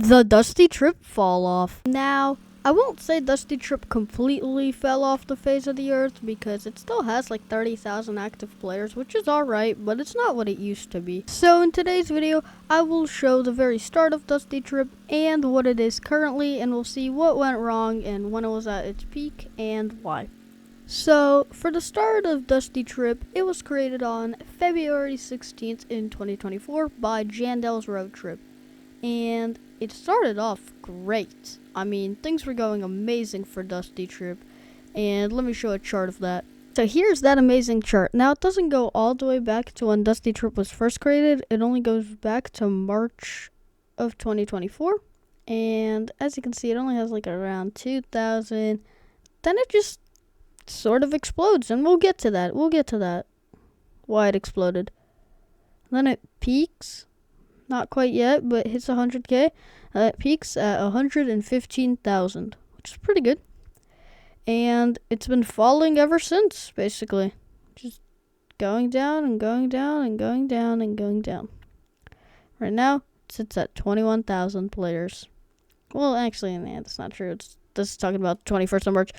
The Dusty Trip fall off. Now, I won't say Dusty Trip completely fell off the face of the earth because it still has like 30,000 active players, which is alright, but it's not what it used to be. So in today's video, I will show the very start of Dusty Trip and what it is currently, and we'll see what went wrong and when it was at its peak and why. So, for the start of Dusty Trip, it was created on February 16th in 2024 by Jandel's Road Trip. And it started off great. I mean, things were going amazing for Dusty Trip. And let me show a chart of that. So here's that amazing chart. Now, it doesn't go all the way back to when Dusty Trip was first created. It only goes back to March of 2024. And as you can see, it only has like around 2,000. Then it just sort of explodes, and we'll get to that. Why it exploded. Then it peaks. Not quite yet, but hits 100k. It peaks at 115,000, which is pretty good. And it's been falling ever since, basically. Just going down and going down and going down and going down. Right now, it sits at 21,000 players. Well, actually, that's not true. This is talking about the 21st of March.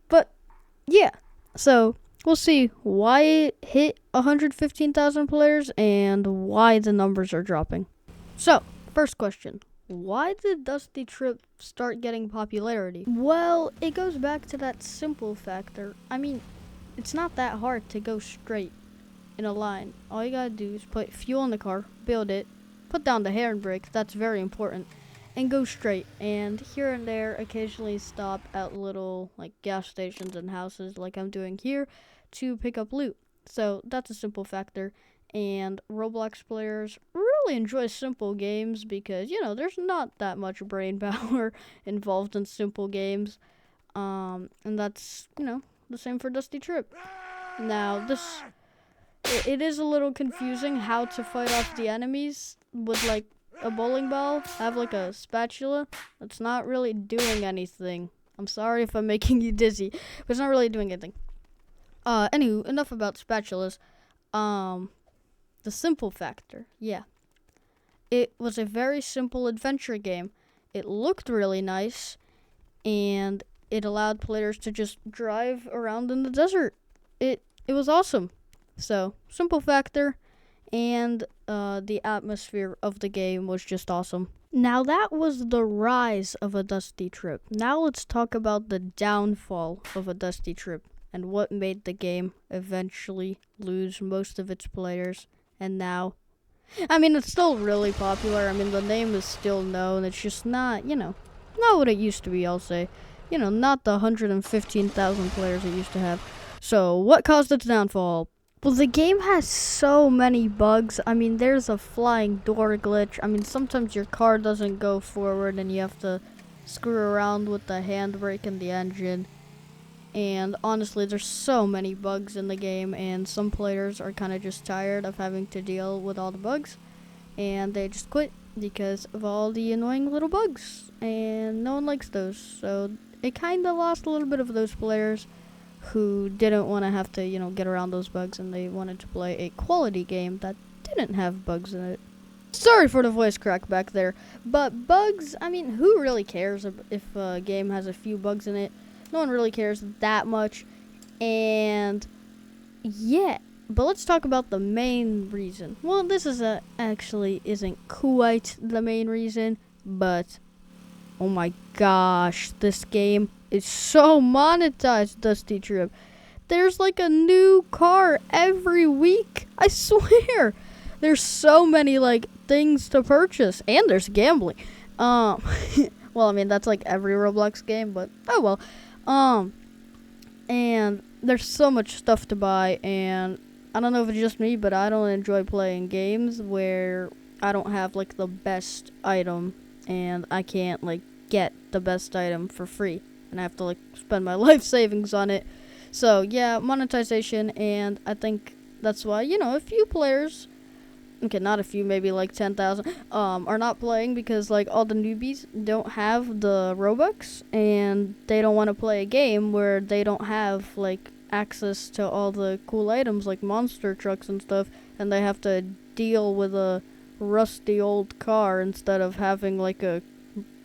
But, yeah. So, we'll see why it hit 115,000 players and why the numbers are dropping. So, first question. Why did Dusty Trip start getting popularity? Well, it goes back to that simple factor. I mean, it's not that hard to go straight in a line. All you gotta do is put fuel in the car, build it, put down the handbrake, that's very important, and go straight. And here and there, occasionally stop at little like gas stations and houses like I'm doing here to pick up loot. So that's a simple factor. And Roblox players really enjoy simple games because, there's not that much brain power involved in simple games. And that's, the same for Dusty Trip. Now, it is a little confusing how to fight off the enemies with like a bowling ball, have like a spatula. It's not really doing anything. I'm sorry if I'm making you dizzy, but it's not really doing anything. Anywho, enough about spatulas. The simple factor, yeah. It was a very simple adventure game. It looked really nice, and it allowed players to just drive around in the desert. It was awesome. So, simple factor, and the atmosphere of the game was just awesome. Now that was the rise of a Dusty Trip. Now let's talk about the downfall of a Dusty Trip and what made the game eventually lose most of its players. And now, it's still really popular. The name is still known. It's just not, not what it used to be, I'll say. Not the 115,000 players it used to have. So, what caused its downfall? Well, the game has so many bugs. There's a flying door glitch. Sometimes your car doesn't go forward and you have to screw around with the handbrake and the engine. And honestly, there's so many bugs in the game, and some players are kind of just tired of having to deal with all the bugs, and they just quit because of all the annoying little bugs, and no one likes those. So it kind of lost a little bit of those players who didn't want to have to, get around those bugs, and they wanted to play a quality game that didn't have bugs in it. Sorry for the voice crack back there, but bugs, who really cares if a game has a few bugs in it? No one really cares that much. And yeah, but let's talk about the main reason. Well, this actually isn't quite the main reason, but oh my gosh, this game is so monetized, Dusty Trip. There's like a new car every week. I swear. There's so many like things to purchase, and there's gambling. Well, that's like every Roblox game, but oh well. And there's so much stuff to buy, and I don't know if it's just me, but I don't enjoy playing games where I don't have like the best item, and I can't like get the best item for free, and I have to like spend my life savings on it. So yeah, monetization, and I think that's why, a few players, okay, not a few, maybe like 10,000, are not playing because like all the newbies don't have the Robux, and they don't want to play a game where they don't have like access to all the cool items like monster trucks and stuff, and they have to deal with a rusty old car instead of having like a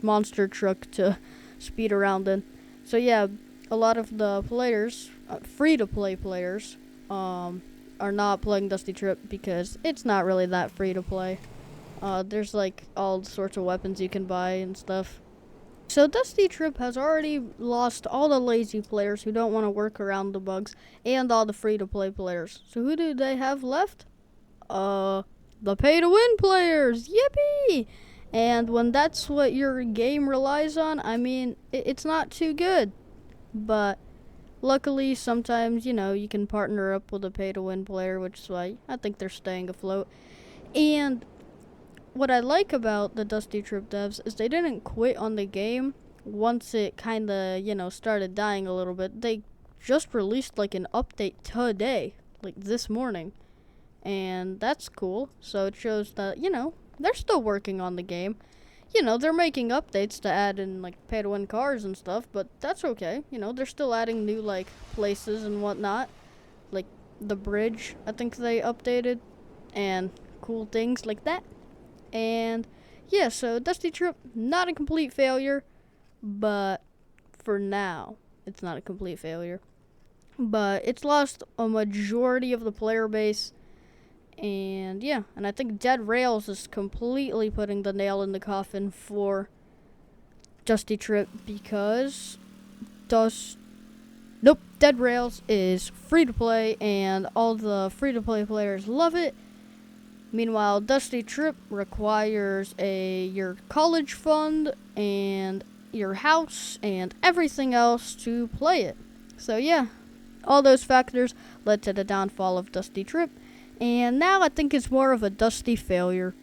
monster truck to speed around in. So yeah, a lot of the players, free-to-play players, are not playing Dusty Trip because it's not really that free-to-play. There's like all sorts of weapons you can buy and stuff. So Dusty Trip has already lost all the lazy players who don't want to work around the bugs and all the free-to-play players. So who do they have left? The pay-to-win players. Yippee! And when that's what your game relies on, I mean, it's not too good. But luckily, sometimes, you can partner up with a pay-to-win player, which is why I think they're staying afloat. And what I like about the Dusty Trip devs is they didn't quit on the game once it kind of, started dying a little bit. They just released like an update today, like this morning. And that's cool. So it shows that, they're still working on the game. They're making updates to add in like pay to win cars and stuff, but that's okay. They're still adding new like places and whatnot. Like the bridge, I think they updated, and cool things like that. And yeah, so Dusty Trip, not a complete failure, but for now, it's not a complete failure. But it's lost a majority of the player base. And yeah, and I think Dead Rails is completely putting the nail in the coffin for Dusty Trip because Dead Rails is free to play and all the free to play players love it. Meanwhile, Dusty Trip requires your college fund and your house and everything else to play it. So yeah, all those factors led to the downfall of Dusty Trip. And now I think it's more of a Dusty failure.